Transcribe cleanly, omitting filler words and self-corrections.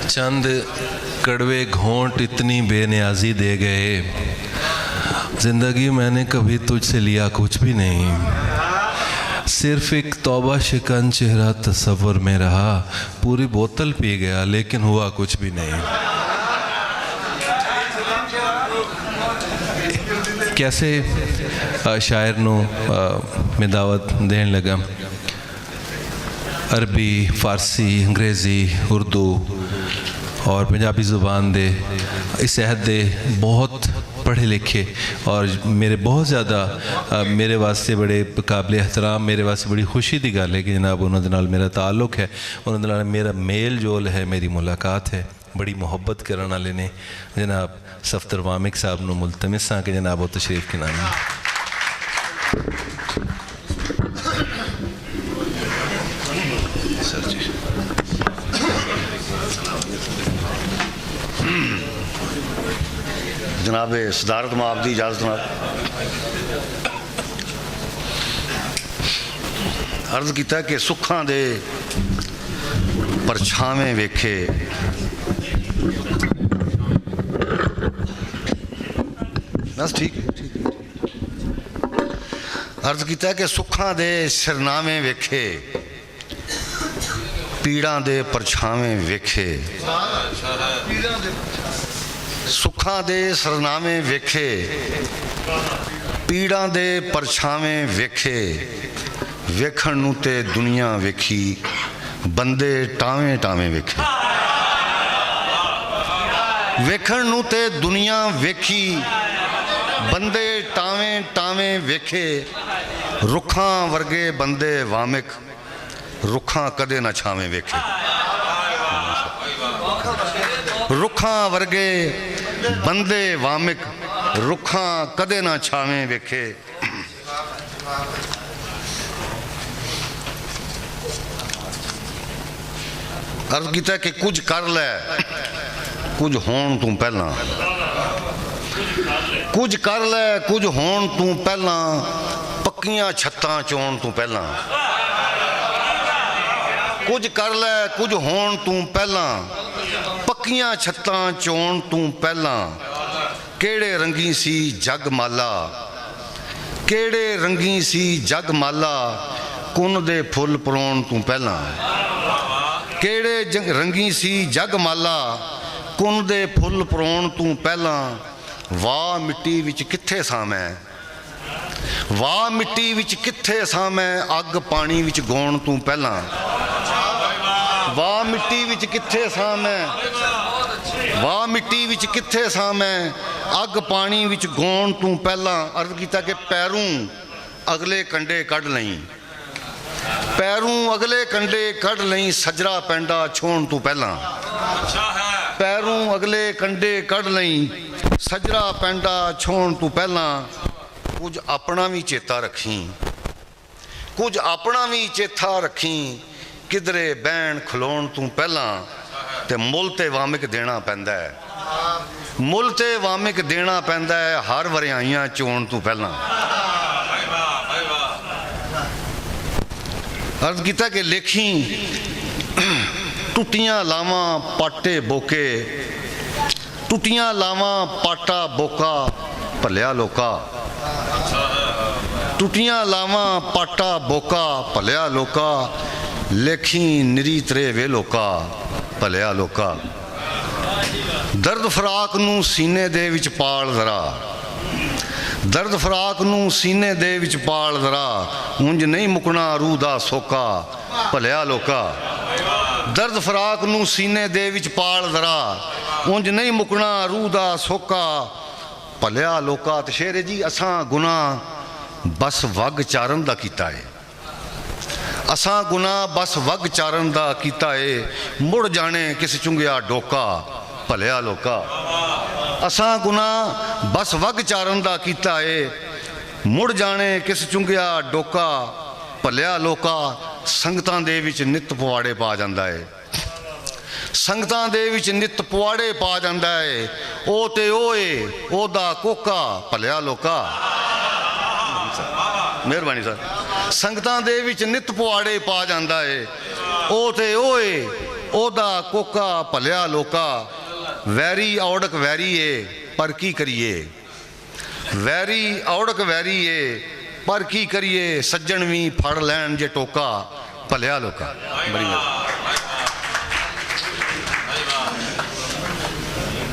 चंद कड़वे घोंट इतनी बेनियाजी दे गए, ज़िंदगी मैंने कभी तुझसे लिया कुछ भी नहीं, सिर्फ एक तौबा शिकन चेहरा तस्वर में रहा, पूरी बोतल पी गया लेकिन हुआ कुछ भी नहीं। कैसे शायर नू मैं दावत देन लगा। अरबी, फ़ारसी, अंग्रेज़ी, उर्दू और पंजाबी ज़ुबान दे इस अहद दे बहुत पढ़े लिखे और मेरे बहुत ज़्यादा मेरे वास्ते बड़े काबिल एहतराम, मेरे वास्ते बड़ी खुशी की गल है कि जनाब उन्होंने नाल मेरा ताल्लुक़ है, उन्होंने नाल मेरा मेल जोल है, मेरी मुलाकात है, बड़ी मुहब्बत करने वाले ने। जनाब सफ्तर वामिक साहब नू मुल्तमिस हाँ कि जनाब वो तशरीफ़ के नाम सर जी। जनाब सदारत माफ की इजाज़त नाल अर्ज़ किया कि सुखां दे परछावें वेखे, बस ठीक है, ठीक है। अर्ज़ किया कि सुखां दे सिरनावे वेखे, पीड़ां दे परछावें वेखे, सुखां दे सरनावे वेखे, पीड़ां दे परछावें वेखे, वेखण नूं ते दुनिया वेखी, बंदे टावें टावें वेखे, वेखण नूं ते दुनिया वेखी, बंदे टावें टावें वेखे, रुखां वर्गे बंदे वामिक, रुखां कदे ना छावें वेखे, रुखां वर्गे बंदे वामिक, रुखां कदे ना छावें वेखे। अर्ज़ किया कि कुछ कर लै कुछ होण तू पहला, कुछ कर लै कुछ होण तू पहला, पक्कियां छत्तां चोण तू पहला, कुछ कर लै कुछ होण तू पहला, पक्कियां छत्तां चोण तू पहला, केड़े रंगी सी जग माला, केड़े रंगी सी जग माला, कुन दे फुल परोण तू पहला, केड़े रंगी सी जग माला, कुन दे फुल परोण तू पहला, वाह मिट्टी विच कित्थे सां मैं, वाह मिट्टी विच कित्थे सां मैं, अग पानी विच गौण तू पहला, वाह मिट्टी विच कित्थे सां मैं, वाह मिट्टी विच कित्थे सां मैं, अग पानी विच गौण तू पहला। अर्ज़ किया कि पैरों अगले कंडे कढ़ लई, पैरों अगले कंडे कढ़ लई, सजरा पैंडा छोण तू पहला, पैरों अगले कंडे कढ़ लई, सजरा पैंडा छोण तू पहला, कुछ अपना भी चेता रखी, कुछ अपना भी चेता रखी, किधरे बहन खलोण तू पहला, ते मुल ते वामिक देना पैंदा है, मुल ते वामिक देना पैंदा है, हर वरियाइयां चोण तू पहला। अर्ज़ किया कि लेखी टुटियां लावां पाटे बोके, टुटियां लावां पाटा बोका, भलिया लोका, टुटियां लावां पाटा बोका, भलिया लोका, लेखी निरी तरे वे लोका, भलिया लोका, दर्द फराक नूं सीने दे विच पाल जरा, दर्द फराक नूं सीने दे विच पाल जरा, उंज नहीं मुकना रूह दा सोका, भलिया लोका, दर्द फराक नूं सीने दे विच पाल जरा, उंज नहीं मुकना रूह दा सोका, भलिया लोका। ते शेरे जी असां गुनाह बस वग चारन दा कीता है, असां गुनाह बस वग चारन दा कीता है, मुड़ जाने किस चुंगिया डोका, भलिया लोका, असां गुनाह बस वग चारन दा कीता है, मुड़ जाने किस चुंगिया डोका, भलिया लोका। संगतां दे विच नित पवाड़े पा जांदा है, संगतां दे विच नित पवाड़े पा जांदा है, ओ ते ओए ओदा कोका, भलिया लोका। मेहरबानी सर। संगतां दे विच नित पवाड़े पा जांदा है, ओ ते ओए ਉਹਦਾ ਕੋਕਾ ਭਲਿਆ ਲੋਕਾ। ਵੈਰੀ ਔੜਕ ਵੈਰੀ ਏ ਪਰ ਕੀ ਕਰੀਏ, ਵੈਰੀ ਔੜਕ ਵੈਰੀ ਏ ਪਰ ਕੀ ਕਰੀਏ। ਸੱਜਣ ਵੀ ਫੜ ਲੈਣ ਜੇ ਟੋਕਾ, ਭਲਿਆ ਲੋਕਾ। ਬੜੀ